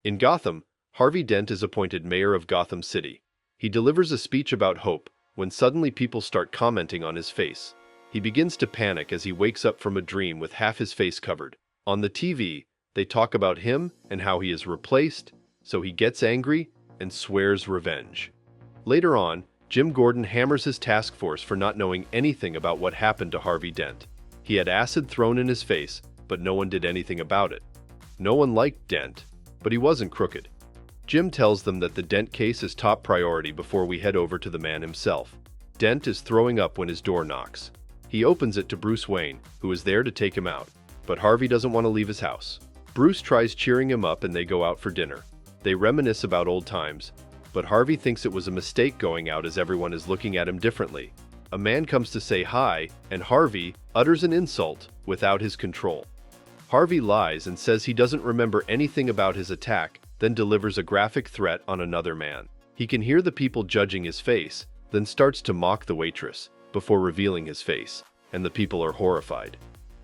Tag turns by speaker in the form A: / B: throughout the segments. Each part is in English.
A: In Gotham, Harvey Dent is appointed mayor of Gotham City. He delivers a speech about hope when suddenly people start commenting on his face. He begins to panic as he wakes up from a dream with half his face covered. On the TV, they talk about him and how he is replaced, so he gets angry and swears revenge. Later on, Jim Gordon hammers his task force for not knowing anything about what happened to Harvey Dent. He had acid thrown in his face, but no one did anything about it. No one liked Dent, but he wasn't crooked. Jim tells them that the Dent case is top priority before we head over to the man himself. Dent is throwing up when his door knocks. He opens it to Bruce Wayne, who is there to take him out, but Harvey doesn't want to leave his house. Bruce tries cheering him up and they go out for dinner. They reminisce about old times, but Harvey thinks it was a mistake going out as everyone is looking at him differently. A man comes to say hi, and Harvey utters an insult without his control. Harvey lies and says he doesn't remember anything about his attack, then delivers a graphic threat on another man. He can hear the people judging his face, then starts to mock the waitress, before revealing his face, and the people are horrified.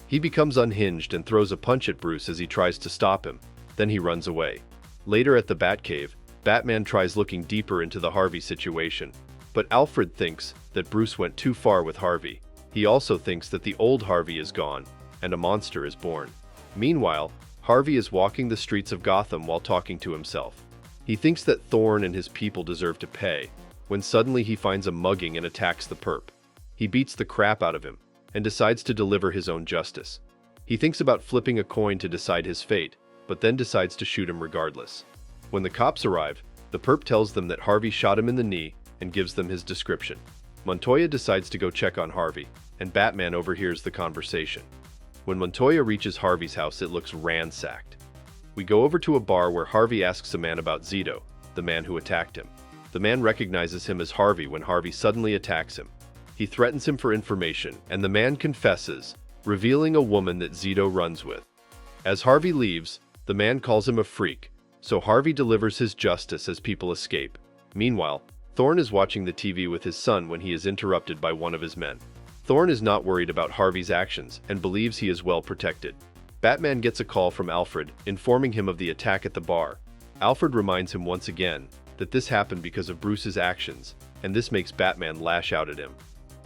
A: He becomes unhinged and throws a punch at Bruce as he tries to stop him, then he runs away. Later at the Batcave, Batman tries looking deeper into the Harvey situation, but Alfred thinks that Bruce went too far with Harvey. He also thinks that the old Harvey is gone, and a monster is born. Meanwhile, Harvey is walking the streets of Gotham while talking to himself. He thinks that Thorne and his people deserve to pay, when suddenly he finds a mugging and attacks the perp. He beats the crap out of him, and decides to deliver his own justice. He thinks about flipping a coin to decide his fate, but then decides to shoot him regardless. When the cops arrive, the perp tells them that Harvey shot him in the knee and gives them his description. Montoya decides to go check on Harvey, and Batman overhears the conversation. When Montoya reaches Harvey's house, it looks ransacked. We go over to a bar where Harvey asks a man about Zito, the man who attacked him. The man recognizes him as Harvey when Harvey suddenly attacks him. He threatens him for information, and the man confesses, revealing a woman that Zito runs with. As Harvey leaves, the man calls him a freak, so Harvey delivers his justice as people escape. Meanwhile, Thorne is watching the TV with his son when he is interrupted by one of his men. Thorne is not worried about Harvey's actions and believes he is well protected. Batman gets a call from Alfred, informing him of the attack at the bar. Alfred reminds him once again that this happened because of Bruce's actions, and this makes Batman lash out at him.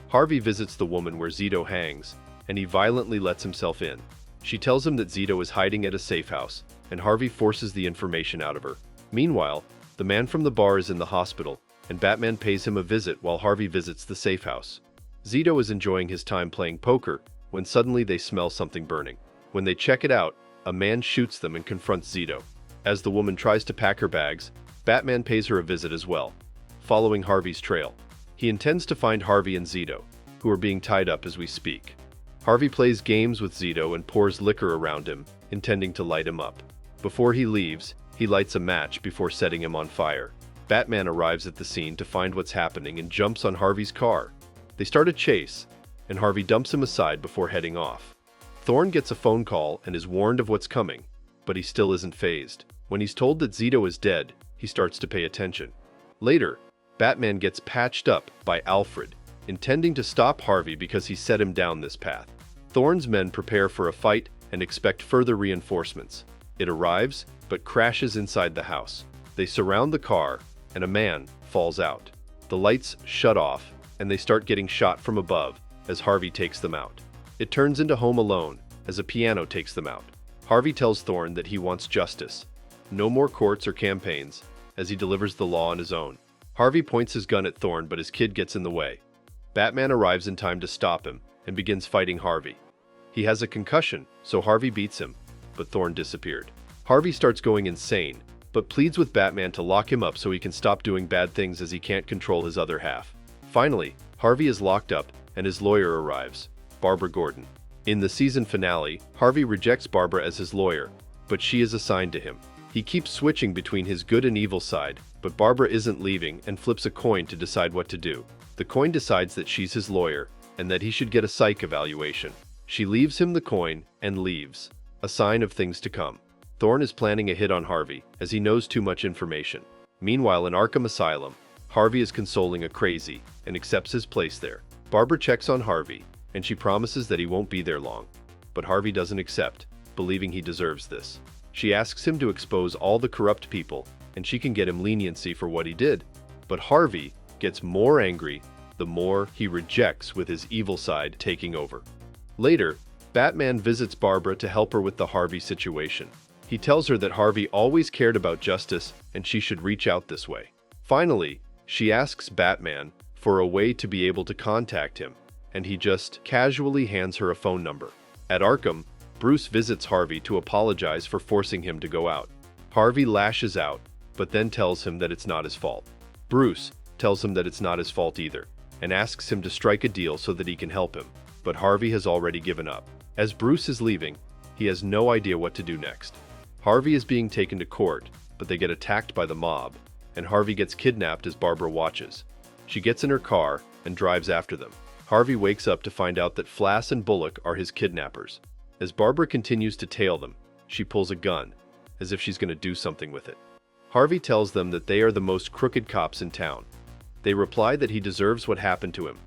A: Harvey visits the woman where Zito hangs, and he violently lets himself in. She tells him that Zito is hiding at a safe house, and Harvey forces the information out of her. Meanwhile, the man from the bar is in the hospital, and Batman pays him a visit while Harvey visits the safe house. Zito is enjoying his time playing poker when suddenly they smell something burning. When they check it out, a man shoots them and confronts Zito. As the woman tries to pack her bags, Batman pays her a visit as well, following Harvey's trail. He intends to find Harvey and Zito, who are being tied up as we speak. Harvey plays games with Zito and pours liquor around him, intending to light him up. Before he leaves, he lights a match before setting him on fire. Batman arrives at the scene to find what's happening and jumps on Harvey's car. They start a chase, and Harvey dumps him aside before heading off. Thorne gets a phone call and is warned of what's coming, but he still isn't fazed. When he's told that Zito is dead, he starts to pay attention. Later, Batman gets patched up by Alfred, intending to stop Harvey because he set him down this path. Thorne's men prepare for a fight and expect further reinforcements. It arrives, but crashes inside the house. They surround the car, and a man falls out. The lights shut off, and they start getting shot from above as Harvey takes them out. It turns into Home Alone as a piano takes them out. Harvey tells Thorne that he wants justice. No more courts or campaigns, as he delivers the law on his own. Harvey points his gun at Thorne, but his kid gets in the way. Batman arrives in time to stop him and begins fighting Harvey. He has a concussion, so Harvey beats him, but Thorne disappeared. Harvey starts going insane, but pleads with Batman to lock him up so he can stop doing bad things as he can't control his other half. Finally, Harvey is locked up, and his lawyer arrives, Barbara Gordon. In the season finale, Harvey rejects Barbara as his lawyer, but she is assigned to him. He keeps switching between his good and evil side, but Barbara isn't leaving and flips a coin to decide what to do. The coin decides that she's his lawyer, and that he should get a psych evaluation. She leaves him the coin and leaves, a sign of things to come. Thorne is planning a hit on Harvey, as he knows too much information. Meanwhile, in Arkham Asylum, Harvey is consoling a crazy and accepts his place there. Barbara checks on Harvey, and she promises that he won't be there long. But Harvey doesn't accept, believing he deserves this. She asks him to expose all the corrupt people, and she can get him leniency for what he did. But Harvey gets more angry the more he rejects, with his evil side taking over. Later, Batman visits Barbara to help her with the Harvey situation. He tells her that Harvey always cared about justice and she should reach out this way. Finally, she asks Batman for a way to be able to contact him, and he just casually hands her a phone number. At Arkham, Bruce visits Harvey to apologize for forcing him to go out. Harvey lashes out, but then tells him that it's not his fault. Bruce tells him that it's not his fault either, and asks him to strike a deal so that he can help him. But Harvey has already given up. As Bruce is leaving, he has no idea what to do next. Harvey is being taken to court, but they get attacked by the mob, and Harvey gets kidnapped as Barbara watches. She gets in her car and drives after them. Harvey wakes up to find out that Flass and Bullock are his kidnappers. As Barbara continues to tail them, she pulls a gun, as if she's going to do something with it. Harvey tells them that they are the most crooked cops in town. They reply that he deserves what happened to him,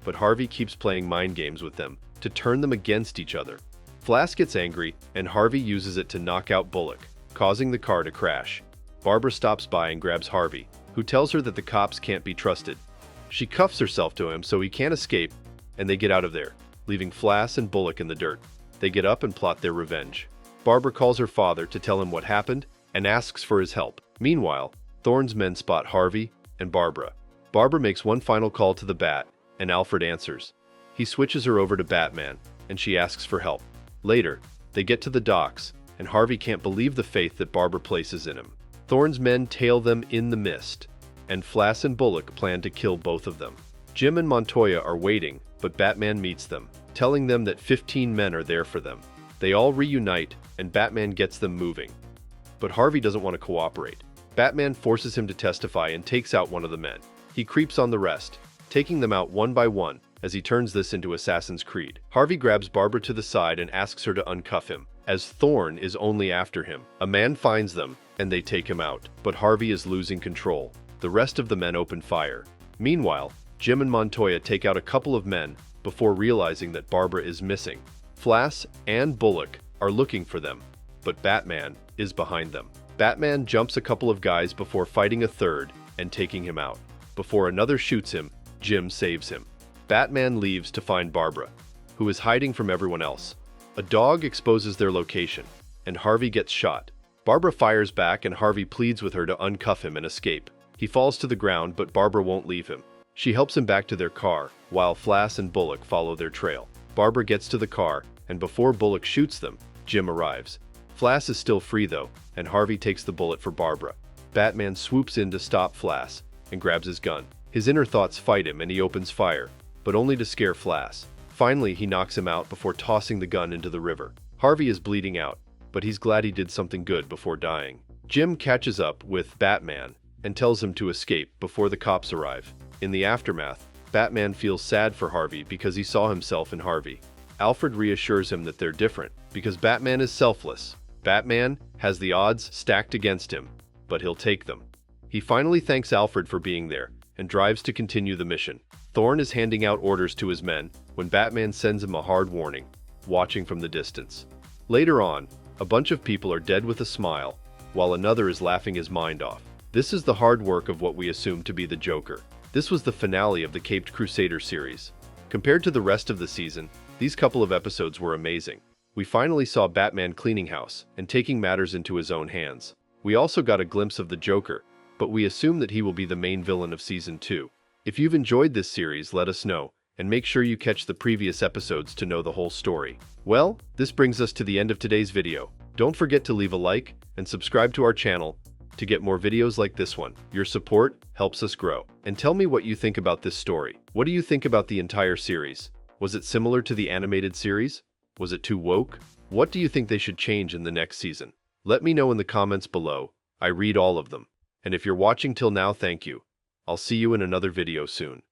A: but Harvey keeps playing mind games with them to turn them against each other. Flass gets angry, and Harvey uses it to knock out Bullock, causing the car to crash. Barbara stops by and grabs Harvey, who tells her that the cops can't be trusted. She cuffs herself to him so he can't escape, and they get out of there, leaving Flass and Bullock in the dirt. They get up and plot their revenge. Barbara calls her father to tell him what happened and asks for his help. Meanwhile, Thorne's men spot Harvey and Barbara. Barbara makes one final call to the Bat, and Alfred answers. He switches her over to Batman, and she asks for help. Later, they get to the docks, and Harvey can't believe the faith that Barbara places in him. Thorne's men tail them in the mist, and Flass and Bullock plan to kill both of them. Jim and Montoya are waiting, but Batman meets them, telling them that 15 men are there for them. They all reunite, and Batman gets them moving. But Harvey doesn't want to cooperate. Batman forces him to testify and takes out one of the men. He creeps on the rest, taking them out one by one as he turns this into Assassin's Creed. Harvey grabs Barbara to the side and asks her to uncuff him, as Thorne is only after him. A man finds them, and they take him out, but Harvey is losing control. The rest of the men open fire. Meanwhile, Jim and Montoya take out a couple of men before realizing that Barbara is missing. Flass and Bullock are looking for them, but Batman is behind them. Batman jumps a couple of guys before fighting a third and taking him out. Before another shoots him, Jim saves him. Batman leaves to find Barbara, who is hiding from everyone else. A dog exposes their location, and Harvey gets shot. Barbara fires back, and Harvey pleads with her to uncuff him and escape. He falls to the ground, but Barbara won't leave him. She helps him back to their car, while Flass and Bullock follow their trail. Barbara gets to the car, and before Bullock shoots them, Jim arrives. Flass is still free though, and Harvey takes the bullet for Barbara. Batman swoops in to stop Flass and grabs his gun. His inner thoughts fight him, and he opens fire, but only to scare Flass. Finally, he knocks him out before tossing the gun into the river. Harvey is bleeding out, but he's glad he did something good before dying. Jim catches up with Batman and tells him to escape before the cops arrive. In the aftermath, Batman feels sad for Harvey because he saw himself in Harvey. Alfred reassures him that they're different because Batman is selfless. Batman has the odds stacked against him, but he'll take them. He finally thanks Alfred for being there and drives to continue the mission. Thorne is handing out orders to his men when Batman sends him a hard warning, watching from the distance. Later on, a bunch of people are dead with a smile, while another is laughing his mind off. This is the hard work of what we assume to be the Joker. This was the finale of the Caped Crusader series. Compared to the rest of the season, these couple of episodes were amazing. We finally saw Batman cleaning house and taking matters into his own hands. We also got a glimpse of the Joker, but we assume that he will be the main villain of Season 2. If you've enjoyed this series, let us know, and make sure you catch the previous episodes to know the whole story. Well, this brings us to the end of today's video. Don't forget to leave a like and subscribe to our channel to get more videos like this one. Your support helps us grow. And tell me what you think about this story. What do you think about the entire series? Was it similar to the animated series? Was it too woke? What do you think they should change in the next season? Let me know in the comments below. I read all of them. And if you're watching till now, thank you. I'll see you in another video soon.